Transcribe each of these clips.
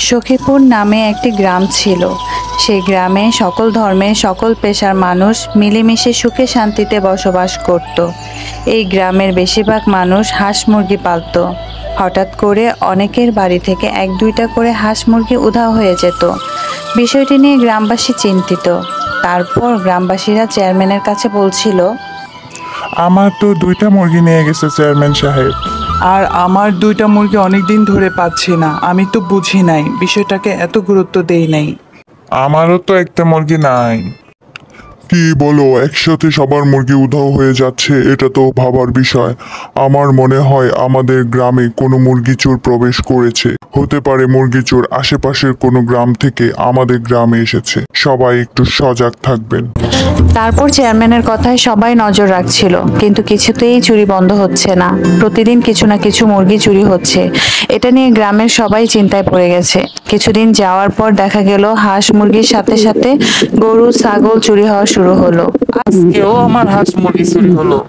সখীপুর নামে একটি গ্রাম ছিল। সেই গ্রামে সকল ধর্মের সকল পেশার মানুষ মিলেমিশে সুখে শান্তিতে বসবাস করত। এই গ্রামের বেশিরভাগ মানুষ হাঁস মুরগি পালত। হঠাৎ করে অনেকের বাড়ি থেকে এক দুইটা করে হাঁস মুরগি উধাও হয়ে যেত। বিষয়টি নিয়ে গ্রামবাসী চিন্তিত। তারপর গ্রামবাসীরা চেয়ারম্যানের কাছে বলছিল, আমার তো 2টা মুরগি নিয়ে গেছে চেয়ারম্যান সাহেব। আর আমার 2টা মুরগি অনেকদিন ধরে পাচ্ছি না। আমি তো বুঝি নাই, বিষয়টাকে এত গুরুত্ব দেই নাই। আমারও তো একটা মুরগি নাই। কি বলো, একসাথে সবার মুরগি উধাও হয়ে যাচ্ছে, এটা তো ভাবার বিষয়। আমার মনে হয় আমাদের গ্রামে কোনো মুরগি চোর প্রবেশ করেছে। হতে পারে মুরগি চোর আশেপাশের কোনো গ্রাম থেকে আমাদের গ্রামে এসেছে। সবাই একটু সজাগ থাকবেন। তারপর চেয়ারম্যানের কথায় সবাই নজর রাখছিল, কিন্তু কিছুতেই চুরি বন্ধ হচ্ছে না। প্রতিদিন কিছু না কিছু মুরগি চুরি হচ্ছে। এটা নিয়ে গ্রামের সবাই চিন্তায় পড়ে গেছে। কিছুদিন যাওয়ার পর দেখা গেল হাঁস মুরগির সাথে সাথে গরু ছাগল চুরি হওয়া শুরু হলো। আজকেও আমার হাঁস মুরগি চুরি হলো।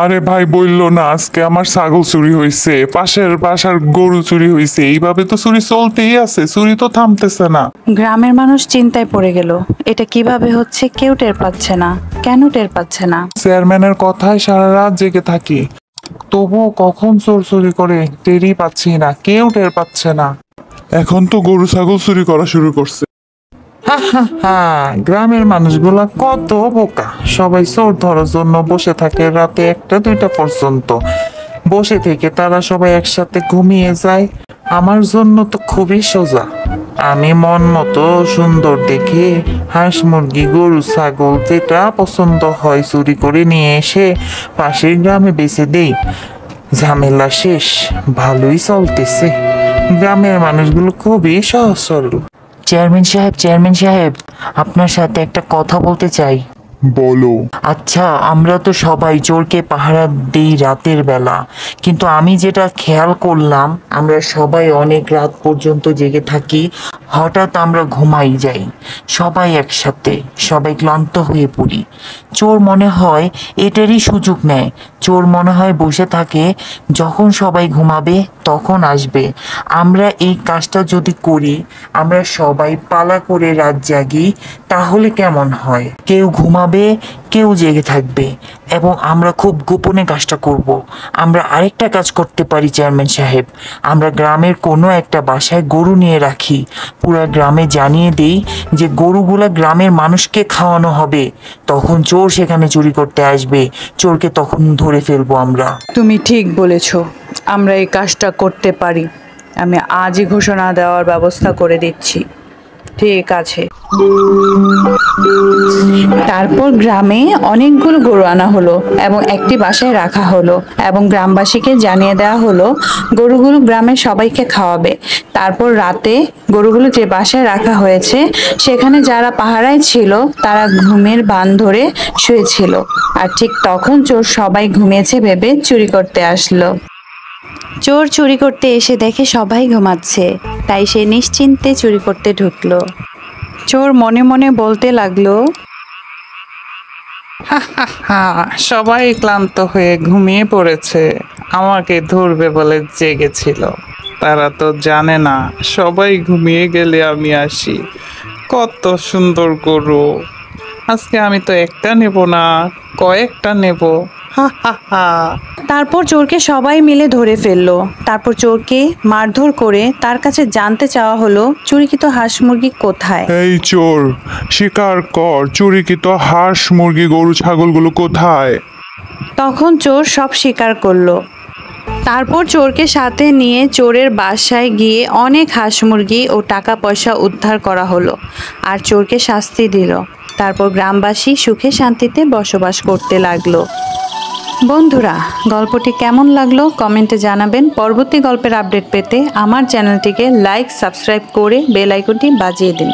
আরে ভাই, বললো না আজকে আমার ছাগল চুরি হয়েছে, পাশের বাসার গরু চুরি হয়েছে। এইভাবে তো চুরি চলতেই আছে, চুরি তো থামতেছে না। গ্রামের মানুষ চিন্তায় পড়ে গেল, এটা কিভাবে হচ্ছে কেউ টের পাচ্ছে না। কেন টের পাচ্ছে না? চেয়ারম্যানের কথায় সারা রাত জেগে থাকি, তবুও কখন চোর চুরি করে টেরই পাচ্ছি না, কেউ টের পাচ্ছে না। এখন তো গরু ছাগল চুরি করা শুরু করছে। গ্রামের মানুষগুলা কত বোকা, সবাই চোর ধরার জন্য বসে থাকে রাতে 1টা 2টা পর্যন্ত। বসে থেকে তারা সবাই একসাথে ঘুমিয়ে যায়। আমার জন্য তো খুবই সোজা। আমি মন মতো সুন্দর দেখে হাঁস মুরগি গরু ছাগল যেটা পছন্দ হয় চুরি করে নিয়ে এসে পাশের গ্রামে বেচে দেই। ঝামেলা শেষ, ভালোই চলতেছে। গ্রামের মানুষগুলো খুবই সহজ সরল। চেয়ারম্যান সাহেব, আপনার সাথে একটা কথা বলতে চাই। বলো। আচ্ছা, আমরা তো সবাই চোরকে পাহারা দিই রাতের বেলা, কিন্তু আমি যেটা খেয়াল করলাম, আমরা সবাই অনেক রাত পর্যন্ত জেগে থাকি। হঠাৎ আমরা ঘুমাই যাই সবাই একসাথে, সবাই ক্লান্ত হয়ে পড়ি। চোর মনে হয় এটারই সুযোগ নেয়। চোর মনে হয় বসে থাকে, যখন সবাই ঘুমাবে তখন আসবে। আমরা এই কাজটা যদি করি, আমরা সবাই পালা করে রাত জাগি, তাহলে কেমন হয়? কেউ ঘুমাবে, কেউ জেগে থাকবে, এবং আমরা খুব গোপনে কাজটা করব। আমরা আরেকটা কাজ করতে পারি চেয়ারম্যান সাহেব, আমরা গ্রামের কোনো একটা বাসায় গরু নিয়ে রাখি। পুরা গ্রামে জানিয়ে দেই যে গরুগুলা গ্রামের মানুষকে খাওয়ানো হবে। তখন চোর সেখানে চুরি করতে আসবে, চোরকে তখন ধরে ফেলবো আমরা। তুমি ঠিক বলেছ, আমরা এই কাজটা করতে পারি। আমি আজই ঘোষণা দেওয়ার ব্যবস্থা করে দিচ্ছি। ঠিক আছে। তারপর গ্রামে অনেকগুলো গরু আনা হলো এবং একটি বাসায় রাখা হলো, এবং গ্রামবাসীকে জানিয়ে দেওয়া হলো গরুগুলো গ্রামের সবাইকে খাওয়াবে। তারপর রাতে গরুগুলো যে বাসায় রাখা হয়েছে সেখানে যারা পাহারায় ছিল তারা ঘুমের ভান ধরে শুয়েছিল। আর ঠিক তখন চোর সবাই ঘুমিয়েছে ভেবে চুরি করতে আসলো। চোর চুরি করতে এসে দেখে সবাই ঘুমাচ্ছে, তাই সে নিশ্চিন্তে চুরি করতে ঢুকলো। চোর মনে মনে বলতে লাগলো, সবাই ক্লান্ত হয়ে ঘুমিয়ে পড়েছে, আমাকে ধরবে বলে জেগেছিল। তারা তো জানে না সবাই ঘুমিয়ে গেলে আমি আসি। কত সুন্দর গরু, আজকে আমি তো একটা নেব না, কয়েকটা নেব। তারপর চোরকে সবাই মিলে ধরে ফেললো। তারপর চোরকে মারধর করে তার কাছে জানতে চাওয়া হলো চুরিকৃত হাঁস মুরগি কোথায়। এই চোর, স্বীকার কর, চুরিকৃত হাঁস মুরগি গরু ছাগলগুলো কোথায়? তখন চোর সব স্বীকার করলো। তারপর চোরকে সাথে নিয়ে চোরের বাসায় গিয়ে অনেক হাঁস মুরগি ও টাকা পয়সা উদ্ধার করা হলো, আর চোরকে শাস্তি দিল। তারপর গ্রামবাসী সুখে শান্তিতে বসবাস করতে লাগলো। বন্ধুরা, গল্পটি কেমন লাগলো কমেন্টে জানাবেন। পরবর্তী গল্পের আপডেট পেতে আমার চ্যানেলটিকে লাইক, সাবস্ক্রাইব করে বেল আইকনটি বাজিয়ে দিন।